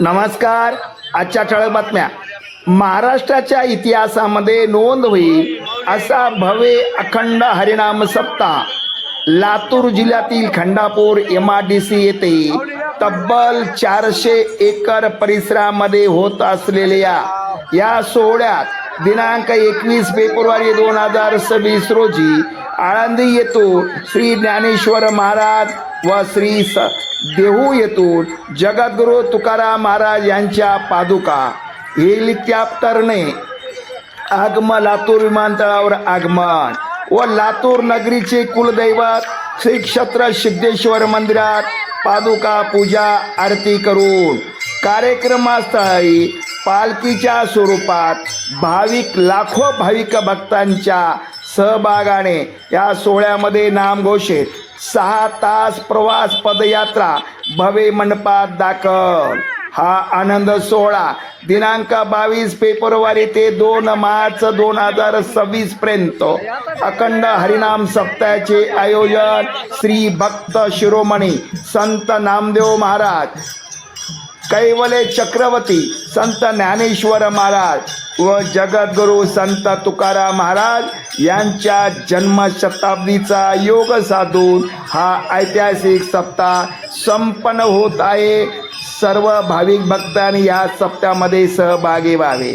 नमस्कार. आजच्या ठळक बातम्या. महाराष्ट्राच्या इतिहासामध्ये नोंद होईल असा भव्य अखंड हरिनाम सप्ताह लातूर जिल्ह्यातील खंडापूर MIDC येथे तब्बल 400 एकर परिसरामध्ये होत असलेल्या या सोहळ्यात दिनांक 21 फेब्रुवारी 2026 रोजी आळंदी येथून श्री ज्ञानेश्वर महाराज व श्री देहू येथून जगद्गुरू तुकाराम महाराज यांच्या पादुका हेलिकॉप्टरने आगमन, लातूर विमानतळावर आगमन व लातूर नगरीचे कुलदैवत श्री क्षेत्र सिद्धेश्वर मंदिरात पादुका पूजा आरती करून कार्यक्रमस्थळी पालखीच्या स्वरूपात लाखो भाविक भक्तांच्या सहभागाने या सोहळ्यामध्ये नामघोषित 6 तास प्रवास पदयात्रा भव्य मंडपात दाखल. हा आनंद सोहळा दिनांक 22 फेब्रुवारी ते 2 मार्च 2026 पर्यंत अखंड हरिनाम सप्ताहाचे आयोजन श्री भक्त शिरोमणी संत नामदेव महाराज, कैवल्य चक्रवर्ती संत ज्ञानेश्वर महाराज व जगद्गुरू संत तुकाराम महाराज यांच्या जन्मशताब्दीचा योग साधून हा ऐतिहासिक सप्ताह संपन्न होत आहे. सर्व भाविक भक्तांनी या सप्ताहामध्ये सहभागी व्हावे.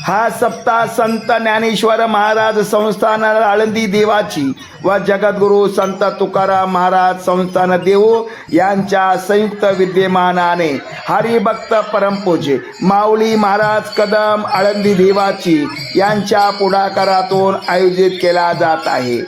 हा सप्ताह संत ज्ञानेश्वर महाराज संस्थान आळंदी देवाची व जगद्गुरू संत तुकाराम महाराज संस्थान देहू यांच्या संयुक्त विद्यमानाने हरिभक्त परमपूज्य माऊली महाराज कदम आळंदी देवाची यांच्या पुढाकारातून आयोजित केला जात आहे.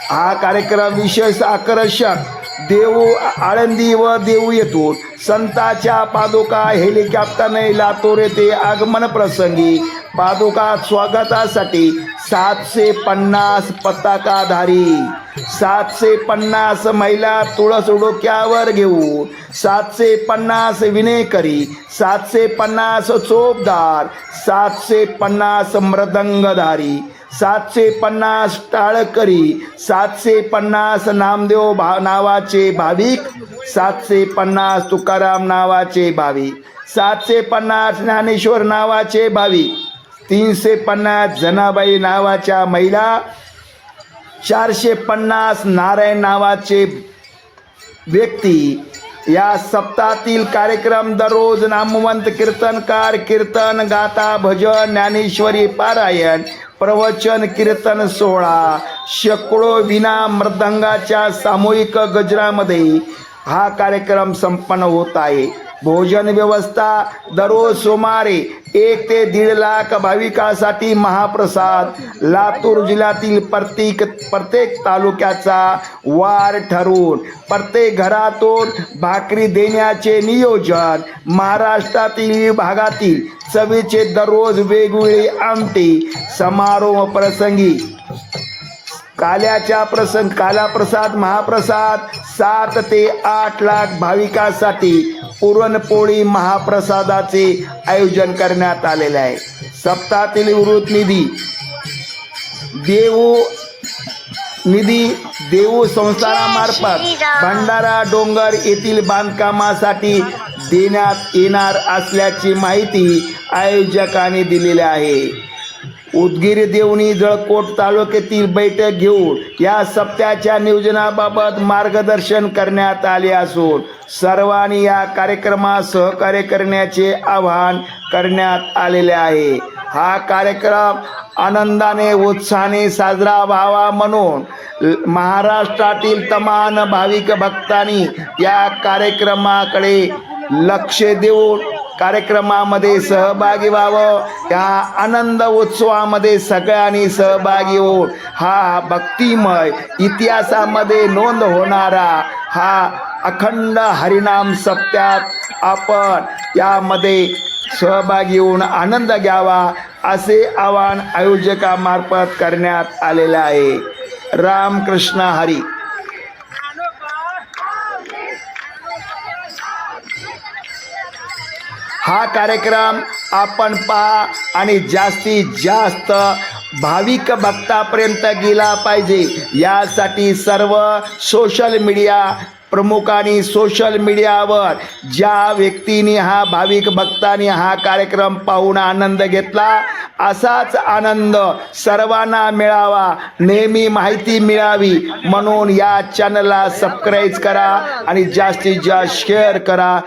हा कार्यक्रम विशेष आकर्षक देहू, आळंदी व देहू येथून संतांच्या पादुका हेलिकॉप्टरने लातूर येथे आगमन प्रसंगी पादुका स्वागतासाठी 750 पताकाधारी, 750 महिला तुळस डोक्यावर घेऊन, 750 विणेकरी, 750 चोपदार, 750 मृदंगधारी, 750 टाळकरी, 750 नामदेव नावाचे भाविक, 750 तुकाराम नावाचे भाविक, 750 ज्ञानेश्वर नावाचे भाविक, 350 जनाबाई नावाच्या महिला, 450 नारायण नावाचे व्यक्ती. या सप्ताहातील कार्यक्रम दररोज नामवंत कीर्तनकार कीर्तन गाथा, भजन, ज्ञानेश्वरी पारायण, प्रवचन, कीर्तन सोहळा, शेकडो विना मृदंगाच्या सामूहिक गजरामध्ये हा कार्यक्रम संपन्न होत आहे. भोजन व्यवस्था दररोज सुमारे 1 ते 1.5 लाख भाविकांसाठी महाप्रसाद लातूर जिल्ह्यातील प्रत्येक तालुक्याचा वार ठरवून प्रत्येक घरातून भाकरी देण्याचे नियोजन. महाराष्ट्रातील भागातील चवीचे दररोज वेगवेगळी आमटी. समारोह प्रसंगी कालाप्रसाद महाप्रसाद 7 ते 8 लाख भाविकांसाठी पुरणपोळी महाप्रसादाचे आयोजन करण्यात आलेले आहे. सप्ताहातील वृत्त निधी देहू संस्थानामार्फत भंडारा डोंगर येथील बांधकामासाठी देण्यात येणार असल्याची माहिती आयोजकांनी दिलेली आहे. उदगीर, देवणी, जळकोट तालुक्यातील बैठक घेऊन या सप्ताहाच्या नियोजनाबाबत मार्गदर्शन करण्यात आले असून सर्वांनी या महाकार्यक्रमात सहकार्य करण्याचे आवाहन करण्यात आलेले आहे. हा कार्यक्रम आनंदाने उत्साहाने साजरा व्हावा म्हणून महाराष्ट्रातील तमाम भाविक भक्तांनी या कार्यक्रमाकडे लक्ष देऊन कार्यक्रमामध्ये सहभागी व्हावं. या आनंद उत्सवामध्ये सगळ्यांनी सहभागी होऊन हा भक्तिमय इतिहासामध्ये नोंद होणारा हा अखंड हरिनाम सप्त्यात आपण यामध्ये सहभागी होऊन आनंद घ्यावा असे आवाहन आयोजकामार्फत करण्यात आलेले आहे. रामकृष्ण हरी. हा कार्यक्रम आपण पहा आणि जास्तीत जास्त भाविक भक्तापर्यंत गेला पाहिजे, यासाठी सर्व सोशल मीडिया प्रमुखांनी सोशल मीडियावर ज्या व्यक्तींनी हा भाविक भक्तांनी हा कार्यक्रम पाहून आनंद घेतला, असाच आनंद सर्वांना मिळावा, नेहमी माहिती मिळावी म्हणून या चॅनलला सबस्क्राईब करा आणि जास्तीत जास्त शेअर करा.